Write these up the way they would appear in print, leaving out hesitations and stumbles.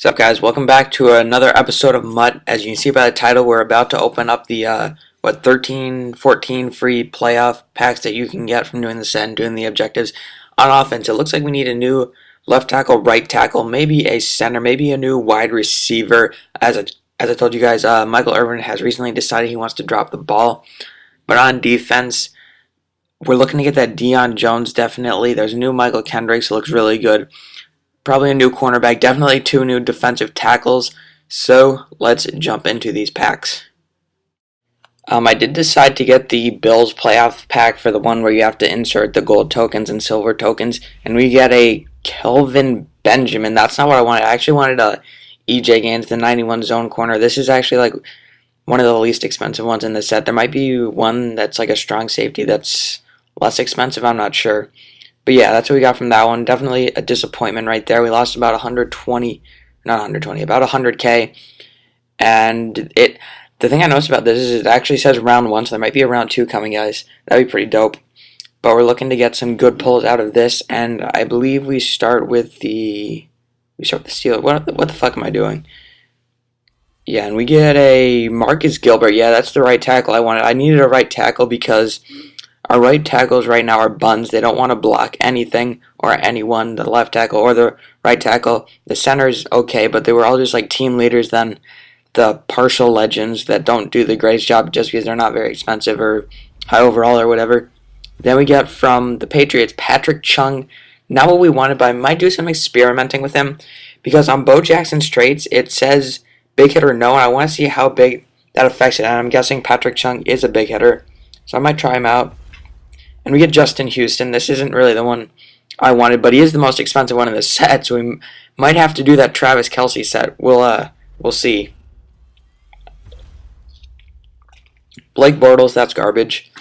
What's up, guys? Welcome back to another episode of Mutt. As you can see by the title, we're about to open up the 13, 14 free playoff packs that you can get from doing the set and doing the objectives on offense. It looks like we need a new left tackle, right tackle, maybe a center, maybe a new wide receiver. As I told you guys, Michael Irvin has recently decided he wants to drop the ball. But on defense, we're looking to get that Deion Jones, definitely. There's a new Michael Kendricks, looks really good. Probably a new cornerback, definitely two new defensive tackles. So let's jump into these packs. I did decide to get the Bills playoff pack for the one where you have to insert the gold tokens and silver tokens, and we get a Kelvin Benjamin. That's not what I wanted. I actually wanted a EJ Gaines, the 91 zone corner. This is actually like one of the least expensive ones in the set. There might be one that's like a strong safety that's less expensive. I'm not sure. But yeah, that's what we got from that one. Definitely a disappointment right there. We lost about 120, not 120, about 100K. And the thing I noticed about this is it actually says round 1, so there might be a round 2 coming, guys. That'd be pretty dope. But we're looking to get some good pulls out of this, and I believe we start with the Steelers. What the fuck am I doing? Yeah, and we get a Marcus Gilbert. Yeah, that's the right tackle I wanted. I needed a right tackle because our right tackles right now are buns. They don't want to block anything or anyone, the left tackle or the right tackle. The center's okay, but they were all just like team leaders then the partial legends that don't do the greatest job just because they're not very expensive or high overall or whatever. Then we get from the Patriots, Patrick Chung. Not what we wanted, but I might do some experimenting with him because on Bo Jackson's traits, it says big hitter no, and I want to see how big that affects it. And I'm guessing Patrick Chung is a big hitter, so I might try him out. And we get Justin Houston. This isn't really the one I wanted, but he is the most expensive one in the set, so we might have to do that Travis Kelce set. We'll see. Blake Bortles, that's garbage.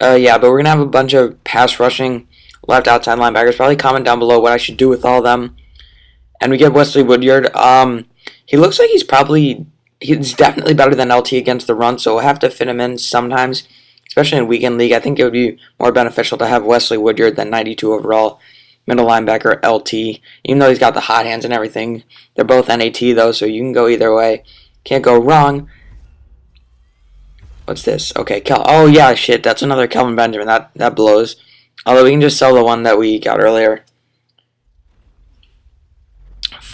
Yeah, but we're gonna have a bunch of pass rushing left outside linebackers. Probably comment down below what I should do with all of them. And we get Wesley Woodyard. He looks like he's definitely better than LT against the run, so we'll have to fit him in sometimes. Especially in weekend league, I think it would be more beneficial to have Wesley Woodyard than 92 overall middle linebacker LT. Even though he's got the hot hands and everything, they're both NAT though, so you can go either way. Can't go wrong. What's this? Okay, oh yeah, shit, that's another Kelvin Benjamin. That blows. Although we can just sell the one that we got earlier.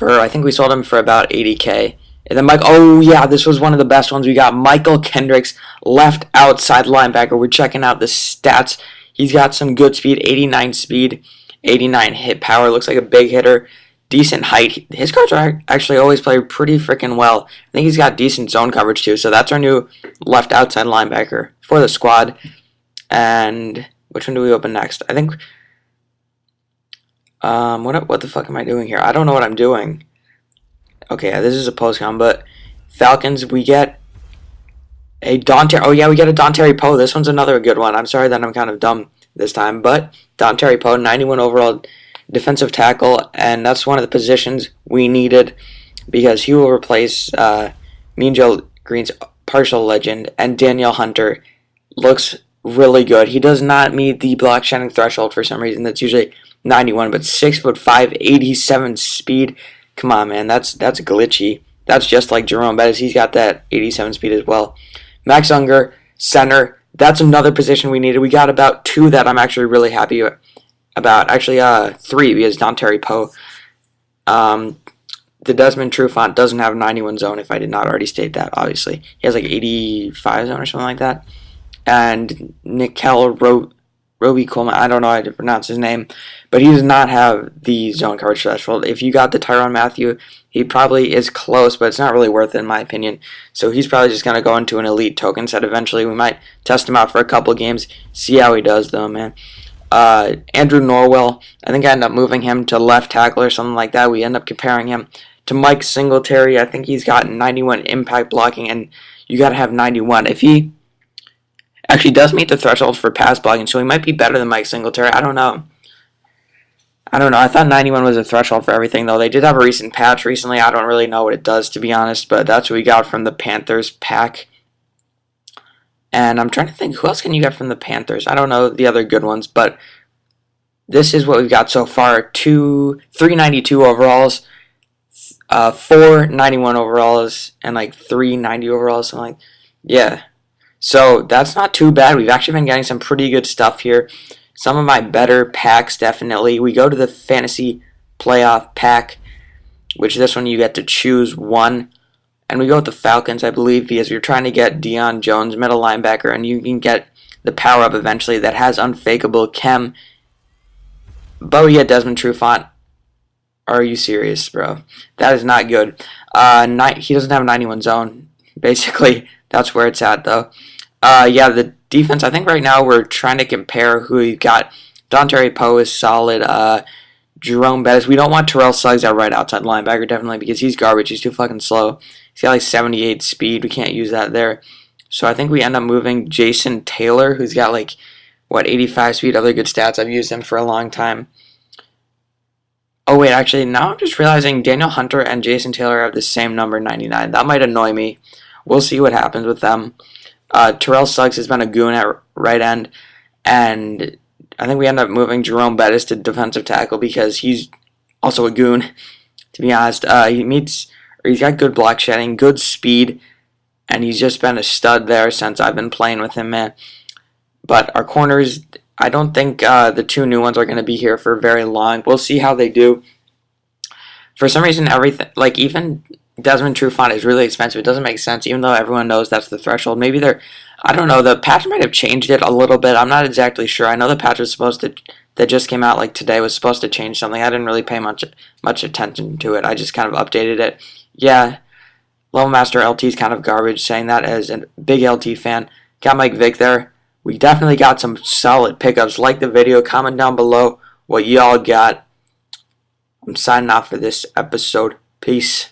I think we sold him for about 80K. And then oh yeah, this was one of the best ones. We got Michael Kendricks, left outside linebacker. We're checking out the stats. He's got some good speed, 89 speed, 89 hit power. Looks like a big hitter, decent height. His cards are actually always play pretty freaking well. I think he's got decent zone coverage too. So that's our new left outside linebacker for the squad. And which one do we open next? I think. What the fuck am I doing here? I don't know what I'm doing. Okay, this is a post-con, but Falcons, we get a Dontari. Oh, yeah, we get a Dontari Poe. This one's another good one. I'm sorry that I'm kind of dumb this time, but Dontari Poe, 91 overall defensive tackle, and that's one of the positions we needed because he will replace Mean Joe Green's partial legend, and Danielle Hunter looks really good. He does not meet the block shedding threshold for some reason. That's usually 91, but 6'5", 87 speed. Come on, man, that's glitchy. That's just like Jerome Bettis. He's got that 87 speed as well. Max Unger, center. That's another position we needed. We got about 2 that I'm actually really happy about. Actually, 3 because Dontari Poe. The Desmond Trufant doesn't have 91 zone, if I did not already state that, obviously. He has like 85 zone or something like that. And Nickel Roby Coleman, I don't know how to pronounce his name, but he does not have the zone coverage threshold. If you got the Tyrann Mathieu, he probably is close, but it's not really worth it in my opinion. So he's probably just going to go into an elite token set eventually. We might test him out for a couple games, see how he does though, man. Andrew Norwell, I think I ended up moving him to left tackle or something like that. We end up comparing him to Mike Singletary. I think he's got 91 impact blocking, and you got to have 91. If he actually does meet the threshold for pass blocking, so he might be better than Mike Singletary. I don't know. I thought 91 was a threshold for everything, though. They did have a recent patch recently. I don't really know what it does, to be honest, but that's what we got from the Panthers pack. And I'm trying to think, who else can you get from the Panthers? I don't know the other good ones, but this is what we've got so far. 392 overalls, 4 91 overalls and like 3 90 overalls. So I'm like, yeah. So that's not too bad. We've actually been getting some pretty good stuff here. Some of my better packs, definitely. We go to the fantasy playoff pack, which this one you get to choose one. And we go with the Falcons, I believe, because you're trying to get Deion Jones, middle linebacker, and you can get the power up eventually that has unfakeable chem. But we get Desmond Trufant. Are you serious, bro? That is not good. He doesn't have a 91 zone. Basically, that's where it's at, though. Yeah, the defense, I think right now we're trying to compare who we've got. Dontari Poe is solid. Jerome Bettis. We don't want Terrell Suggs at right outside linebacker, definitely, because he's garbage. He's too fucking slow. He's got like 78 speed. We can't use that there. So I think we end up moving Jason Taylor, who's got like, 85 speed, other good stats. I've used him for a long time. Oh, wait, actually, now I'm just realizing Daniel Hunter and Jason Taylor have the same number, 99. That might annoy me. We'll see what happens with them. Terrell Suggs has been a goon at right end, and I think we end up moving Jerome Bettis to defensive tackle because he's also a goon, to be honest. He's got good block shedding, good speed, and he's just been a stud there since I've been playing with him, man. But our corners, I don't think the two new ones are going to be here for very long. We'll see how they do. For some reason, everything, like even Desmond Trufant is really expensive. It doesn't make sense, even though everyone knows that's the threshold. Maybe I don't know, the patch might have changed it a little bit. I'm not exactly sure. I know the patch was supposed to, that just came out like today, was supposed to change something. I didn't really pay much attention to it. I just kind of updated it. Yeah, Level Master LT is kind of garbage, saying that as a big LT fan. Got Mike Vick there. We definitely got some solid pickups. Like the video, comment down below what y'all got. I'm signing off for this episode. Peace.